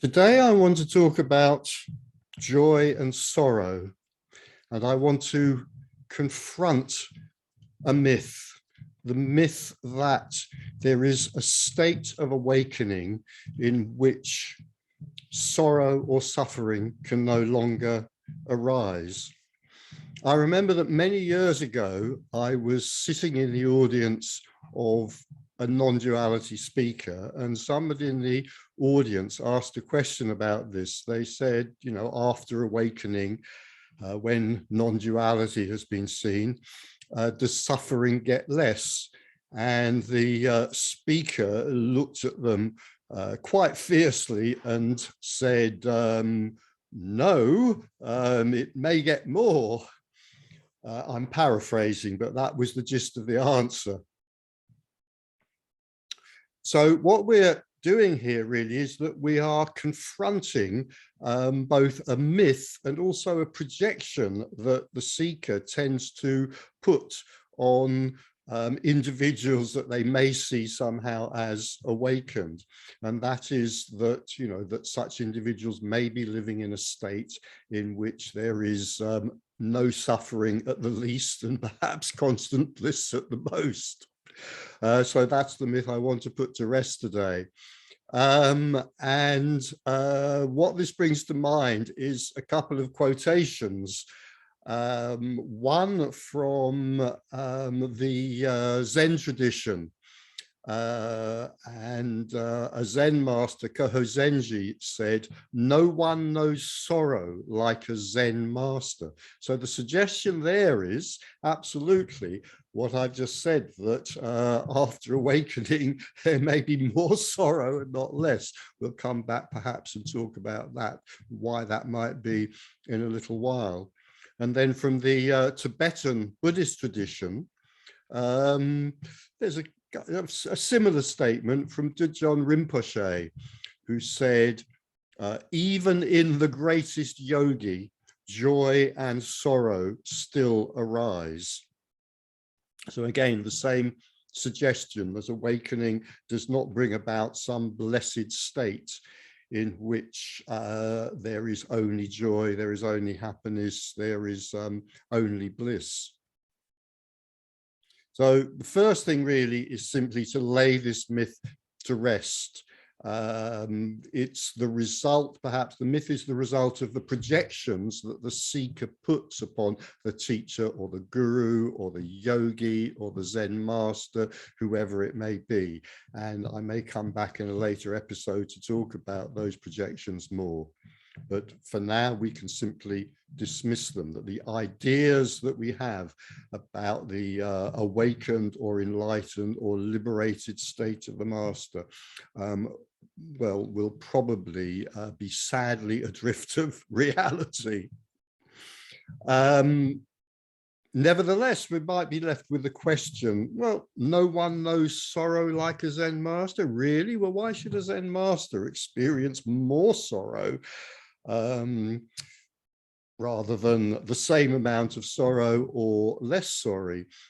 Today I want to talk about joy and sorrow, and I want to confront a myth, the myth that there is a state of awakening in which sorrow or suffering can no longer arise. I remember that many years ago, I was sitting in the audience of a non-duality speaker, and somebody in the audience asked a question about this. They said, you know, after awakening, when non-duality has been seen, does suffering get less? And the speaker looked at them quite fiercely and said, no, it may get more. I'm paraphrasing, but that was the gist of the answer. So what we're doing here really is that we are confronting both a myth and also a projection that the seeker tends to put on individuals that they may see somehow as awakened. And that is that, you know, that such individuals may be living in a state in which there is no suffering at the least, and perhaps constant bliss at the most. So that's the myth I want to put to rest today. What this brings to mind is a couple of quotations. One from the Zen tradition. A Zen master, Kohozenji, said, "No one knows sorrow like a Zen master." So the suggestion there is absolutely what I've just said, that after awakening, there may be more sorrow and not less. We'll come back perhaps and talk about that, why that might be in a little while. And then from the Tibetan Buddhist tradition, there's a similar statement from Dudjom Rinpoche, who said, even in the greatest yogi, joy and sorrow still arise. So again, the same suggestion that awakening does not bring about some blessed state in which there is only joy, there is only happiness, there is only bliss. So the first thing really is simply to lay this myth to rest. It's the result, perhaps the myth is the result of the projections that the seeker puts upon the teacher or the guru or the yogi or the Zen master, whoever it may be. And I may come back in a later episode to talk about those projections more. But for now, we can simply dismiss them, that the ideas that we have about the awakened or enlightened or liberated state of the master, well, will probably be sadly a drift of reality. Nevertheless, we might be left with the question, well, no one knows sorrow like a Zen master, really? Well, why should a Zen master experience more sorrow rather than the same amount of sorrow or less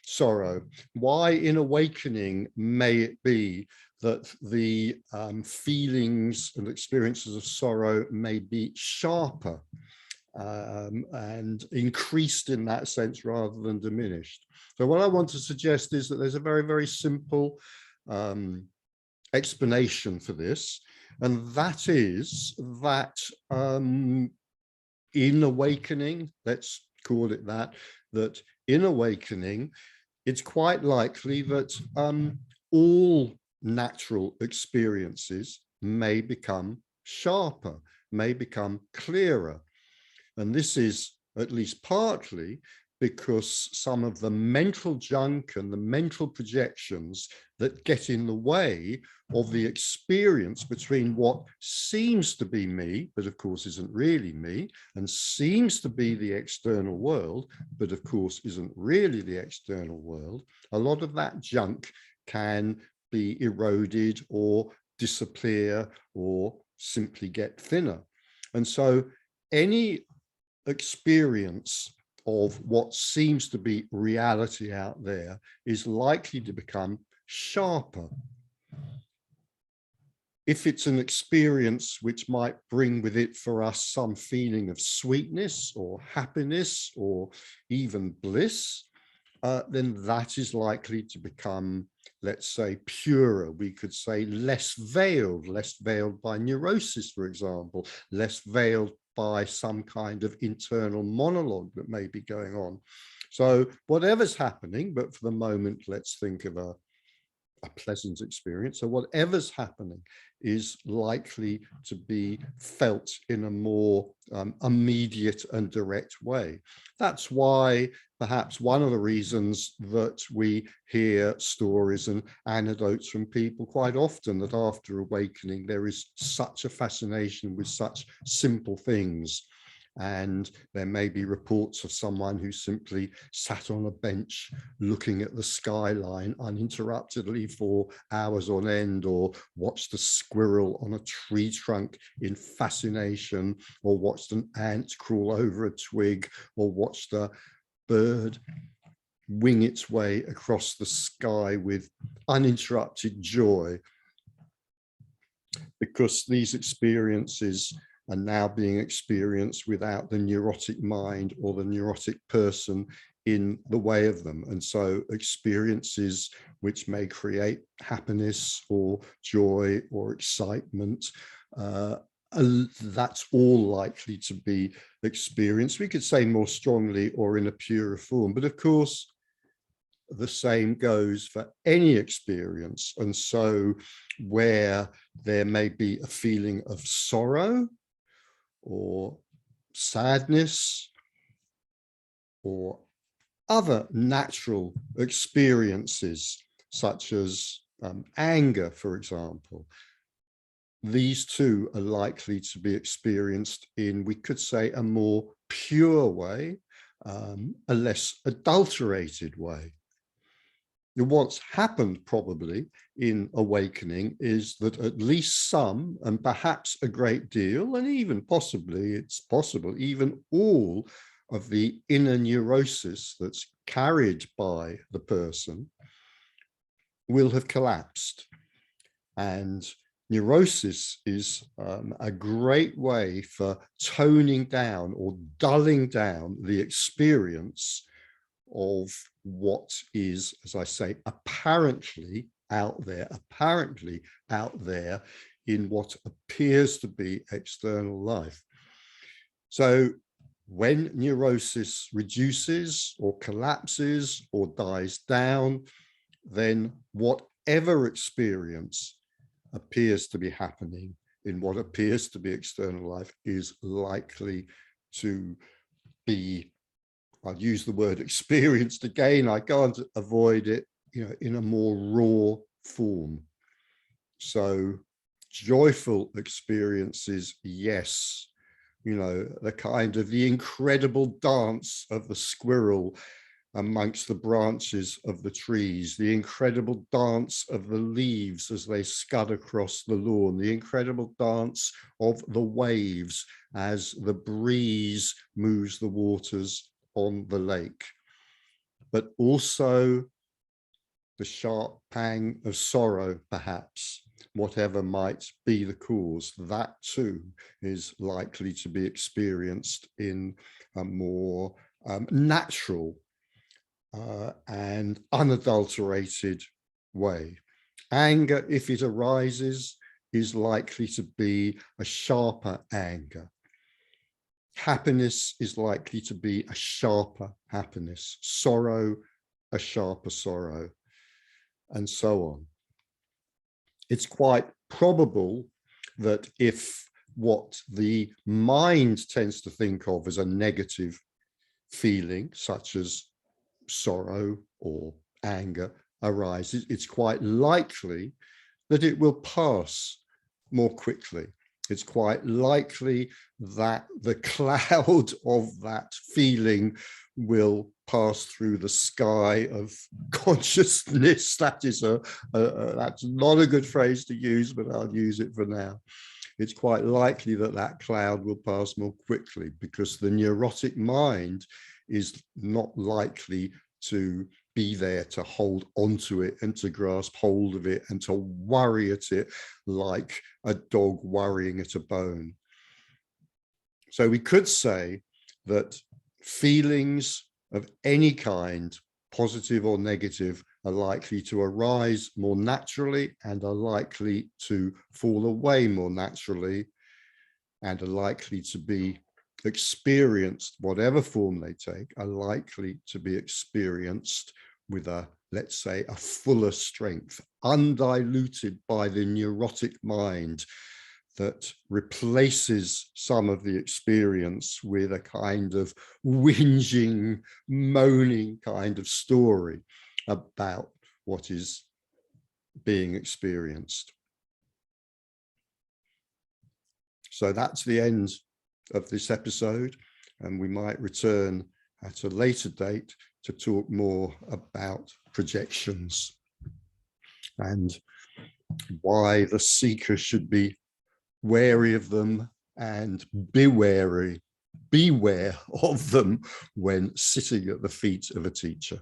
sorrow? Why in awakening may it be that the feelings and experiences of sorrow may be sharper and increased in that sense rather than diminished? So what I want to suggest is that there's a very, very simple explanation for this, and that is that in awakening, let's call it that in awakening, it's quite likely that all natural experiences may become sharper, may become clearer. And this is at least partly because some of the mental junk and the mental projections that get in the way of the experience between what seems to be me, but of course isn't really me, and seems to be the external world, but of course isn't really the external world, a lot of that junk can be eroded or disappear or simply get thinner. And so any experience of what seems to be reality out there is likely to become sharper. If it's an experience which might bring with it for us some feeling of sweetness or happiness or even bliss, then that is likely to become, let's say, purer. We could say less veiled by neurosis, for example, less veiled by some kind of internal monologue that may be going on. So whatever's happening, but for the moment, let's think of a pleasant experience. So whatever's happening is likely to be felt in a more immediate and direct way. That's why perhaps one of the reasons that we hear stories and anecdotes from people quite often, that after awakening there is such a fascination with such simple things. And there may be reports of someone who simply sat on a bench looking at the skyline uninterruptedly for hours on end, or watched a squirrel on a tree trunk in fascination, or watched an ant crawl over a twig, or watched a bird wing its way across the sky with uninterrupted joy, because these experiences are now being experienced without the neurotic mind or the neurotic person in the way of them. And so experiences which may create happiness or joy or excitement, that's all likely to be experienced, we could say, more strongly or in a purer form. But of course, the same goes for any experience. And so where there may be a feeling of sorrow or sadness or other natural experiences, such as anger, for example, these too are likely to be experienced in, we could say, a more pure way, a less adulterated way. What's happened probably in awakening is that at least some, and perhaps a great deal, and even possibly, it's possible, even all of the inner neurosis that's carried by the person will have collapsed. And neurosis is a great way for toning down or dulling down the experience of what is, as I say, apparently out there in what appears to be external life. So when neurosis reduces or collapses or dies down, then whatever experience appears to be happening in what appears to be external life is likely to be, I'll use the word experienced again, I can't avoid it, in a more raw form. So joyful experiences, yes, the kind of the incredible dance of the squirrel amongst the branches of the trees, the incredible dance of the leaves as they scud across the lawn, the incredible dance of the waves as the breeze moves the waters on the lake, but also the sharp pang of sorrow, perhaps, whatever might be the cause, that too is likely to be experienced in a more natural and unadulterated way. Anger, if it arises, is likely to be a sharper anger. Happiness is likely to be a sharper happiness, sorrow, a sharper sorrow, and so on. It's quite probable that if what the mind tends to think of as a negative feeling, such as sorrow or anger, arises, it's quite likely that it will pass more quickly. It's quite likely that the cloud of that feeling will pass through the sky of consciousness. That is that's not a good phrase to use, but I'll use it for now. It's quite likely that that cloud will pass more quickly, because the neurotic mind is not likely to be there to hold onto it and to grasp hold of it and to worry at it like a dog worrying at a bone. So we could say that feelings of any kind, positive or negative, are likely to arise more naturally and are likely to fall away more naturally and are likely to be experienced, whatever form they take, are likely to be experienced with a, let's say, a fuller strength, undiluted by the neurotic mind that replaces some of the experience with a kind of whinging, moaning kind of story about what is being experienced. So that's the end of this episode, and we might return at a later date to talk more about projections and why the seeker should be wary of them and beware of them when sitting at the feet of a teacher.